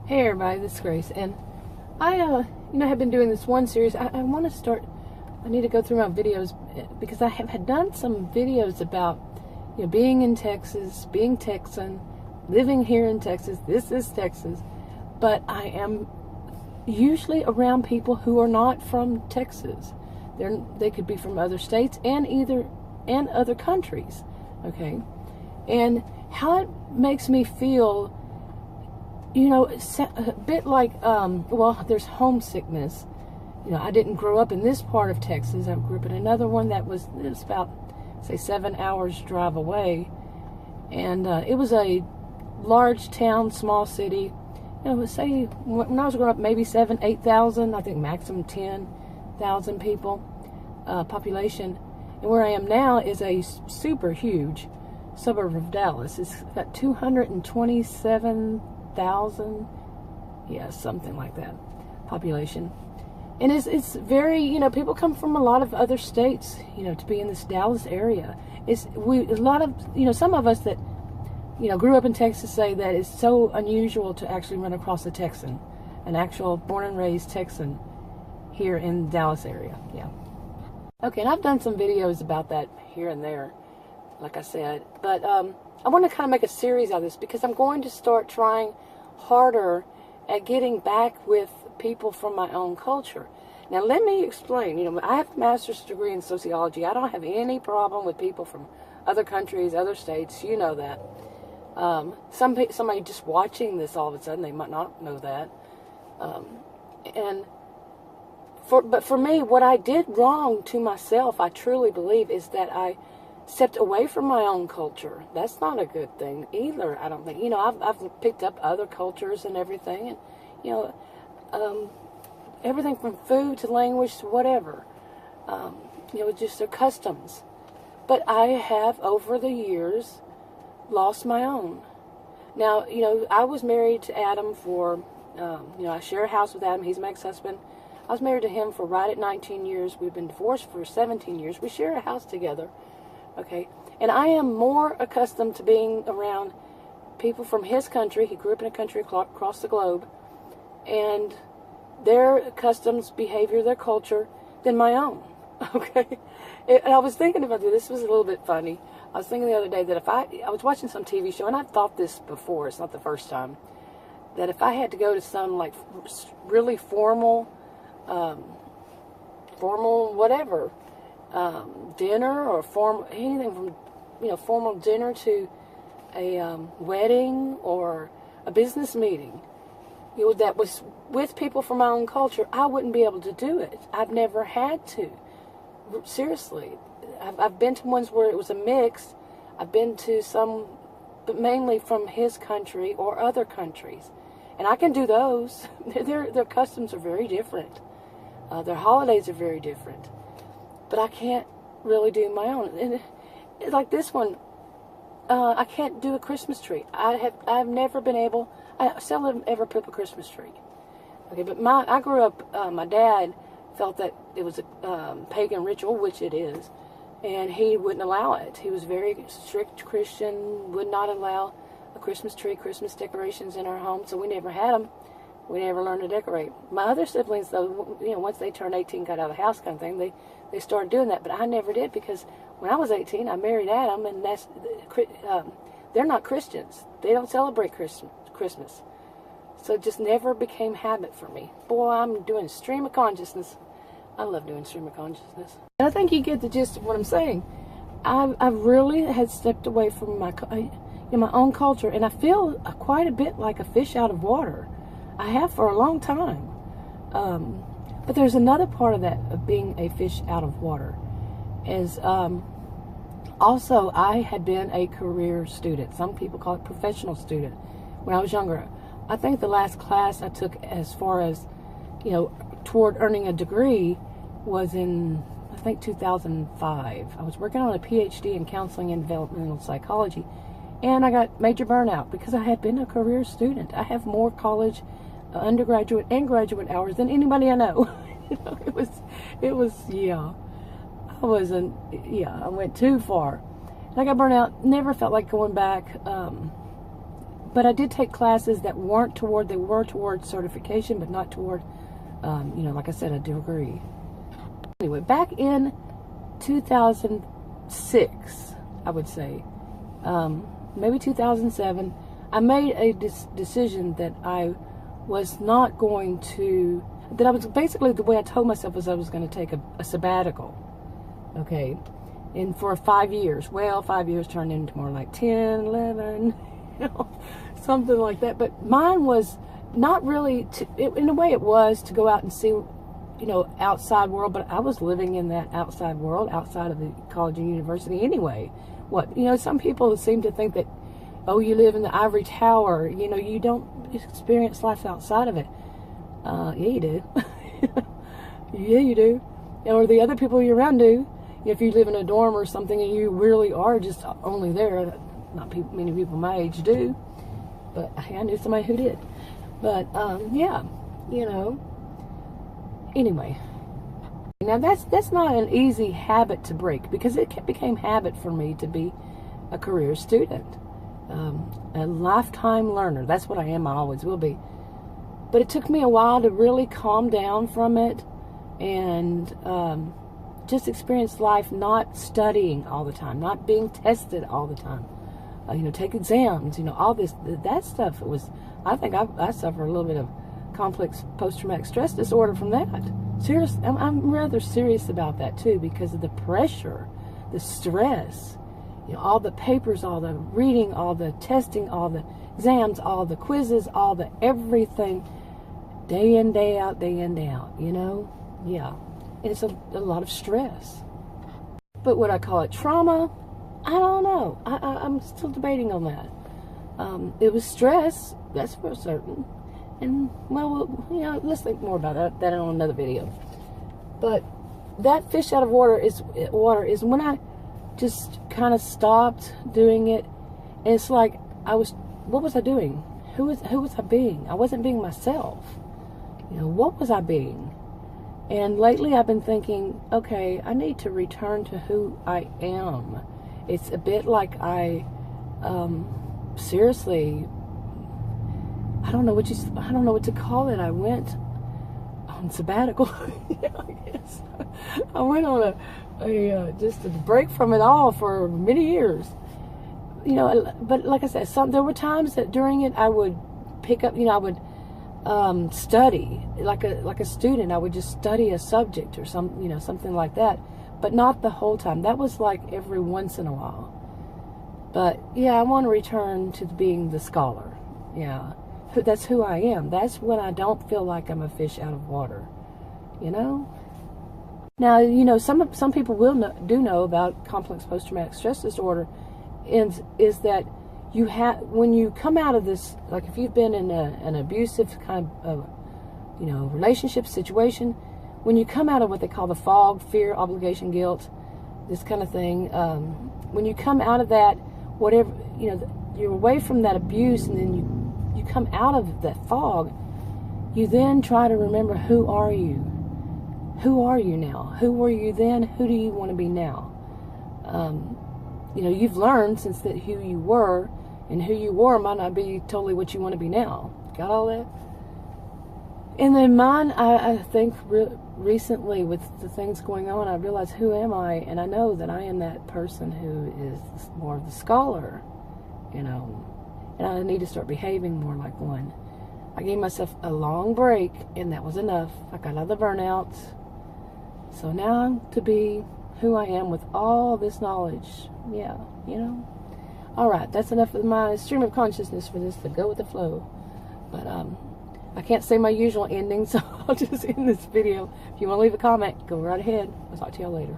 Hey everybody, this is Grace, and I, have been doing this one series. I want to start, I need to go through my videos, because I had done some videos about, being in Texas, being Texan, living here in Texas. This is Texas, but I am usually around people who are not from Texas. They could be from other states and other countries, okay? And how it makes me feel, a bit like, there's homesickness. I didn't grow up in this part of Texas. I grew up in another one that was about, say, 7 hours drive away. And it was a large town, small city. Say, when I was growing up, maybe 7,000, 8,000, I think maximum 10,000 people, population. And where I am now is a super huge suburb of Dallas. It's got 227,000, something like that, population. And it's very, people come from a lot of other states, to be in this Dallas area. Some of us that, grew up in Texas say that it's so unusual to actually run across a Texan, an actual born and raised Texan here in the Dallas area. Yeah. Okay, and I've done some videos about that here and there, like I said, but I want to kind of make a series out of this because I'm going to start trying harder at getting back with people from my own culture. Now, let me explain. I have a master's degree in sociology. I don't have any problem with people from other countries, other states. You know that. Somebody just watching this all of a sudden, they might not know that. But for me, what I did wrong to myself, I truly believe, is that I stepped away from my own culture. That's not a good thing either, I don't think. I've picked up other cultures and everything, and, everything from food to language to whatever. Just their customs. But I have, over the years, lost my own. Now, I was married to Adam for, I share a house with Adam. He's my ex-husband. I was married to him for right at 19 years. We've been divorced for 17 years. We share a house together. Okay, and I am more accustomed to being around people from his country. He grew up in a country across the globe, and their customs, behavior, their culture, than my own. Okay, and I was thinking about this. This was a little bit funny. I was thinking the other day that if I was watching some TV show, and I've thought this before. It's not the first time. That if I had to go to some like really formal whatever. Dinner or anything from, formal dinner to a wedding or a business meeting, that was with people from my own culture, I wouldn't be able to do it. I've never had to. Seriously. I've been to ones where it was a mix. I've been to some, but mainly from his country or other countries. And I can do those. Their customs are very different. Their holidays are very different. But I can't really do my own. And like this one, I can't do a Christmas tree. I've never been able. I seldom ever put up a Christmas tree. Okay, but I grew up. My dad felt that it was a pagan ritual, which it is, and he wouldn't allow it. He was very strict Christian. Would not allow a Christmas tree, Christmas decorations in our home. So we never had them. We never learned to decorate. My other siblings, though, once they turned 18, got out of the house kind of thing, they started doing that. But I never did, because when I was 18, I married Adam, and they're not Christians. They don't celebrate Christmas. So it just never became habit for me. Boy, I'm doing stream of consciousness. I love doing stream of consciousness. And I think you get the gist of what I'm saying. I really had stepped away from my own culture, and I feel quite a bit like a fish out of water. I have for a long time. But there's another part of that, of being a fish out of water, is also I had been a career student. Some people call it professional student when I was younger. I think the last class I took as far as, toward earning a degree was in, I think, 2005. I was working on a PhD in counseling and developmental psychology, and I got major burnout because I had been a career student. I have more college, undergraduate and graduate hours than anybody I know. It was I went too far. And I got burnt out, never felt like going back. but I did take classes that were toward certification, but not toward, like I said, a degree. Anyway, back in 2006, I would say, maybe 2007, I made a decision that I was not going to, that I was basically, the way I told myself was I was going to take a sabbatical, okay, and for 5 years. Well, 5 years turned into more like 10, 11, something like that. But mine was not really, in a way it was to go out and see, outside world, but I was living in that outside world, outside of the college and university anyway. Some people seem to think that, oh, you live in the ivory tower, you don't experience life outside of it. Yeah, you do. Yeah, you do. Or the other people you're around do. If you live in a dorm or something and you really are just only there, not many people my age do. But I knew somebody who did. But, yeah, Anyway. Now, that's not an easy habit to break, because it became habit for me to be a career student. A lifetime learner. That's what I am. I always will be. But it took me a while to really calm down from it and just experience life not studying all the time, not being tested all the time. Take exams, all that stuff. I think I suffer a little bit of complex post-traumatic stress disorder from that. I'm rather serious about that too, because of the pressure, the stress, all the papers, all the reading, all the testing, all the exams, all the quizzes, all the everything, day in, day out, yeah. And it's a lot of stress. But would I call it trauma? I don't know. I'm still debating on that. It was stress, that's for certain. And, let's think more about that on another video. But that fish out of water is when I just kind of stopped doing it. And it's like what was I doing? Who was I being? I wasn't being myself. What was I being? And lately I've been thinking, okay, I need to return to who I am. It's a bit like seriously, I don't know what to call it. I went on sabbatical. Yeah, I guess. I went on just a break from it all for many years. But like I said, there were times that during it I would pick up, I would study like a student. I would just study a subject or something like that, but not the whole time. That was like every once in a while. But yeah, I want to return to being the scholar. Yeah, that's who I am. That's when I don't feel like I'm a fish out of water. Now, some people do know about complex post-traumatic stress disorder, and is that when you come out of this, like if you've been in an abusive kind of relationship situation, when you come out of what they call the fog, fear, obligation, guilt, this kind of thing, when you come out of that, whatever, you're away from that abuse, and then you come out of that fog, you then try to remember, who are you? Who are you now? Who were you then? Who do you want to be now? You've learned since that who you were, and who you were might not be totally what you want to be now. Got all that? And then mine, I think recently with the things going on, I realized, who am I? And I know that I am that person who is more of the scholar, and I need to start behaving more like one. I gave myself a long break, and that was enough. I got out of the burnout. So now I'm to be who I am with all this knowledge. Yeah, All right, that's enough of my stream of consciousness for this to go with the flow. But I can't say my usual ending, so I'll just end this video. If you want to leave a comment, go right ahead. I'll talk to y'all later.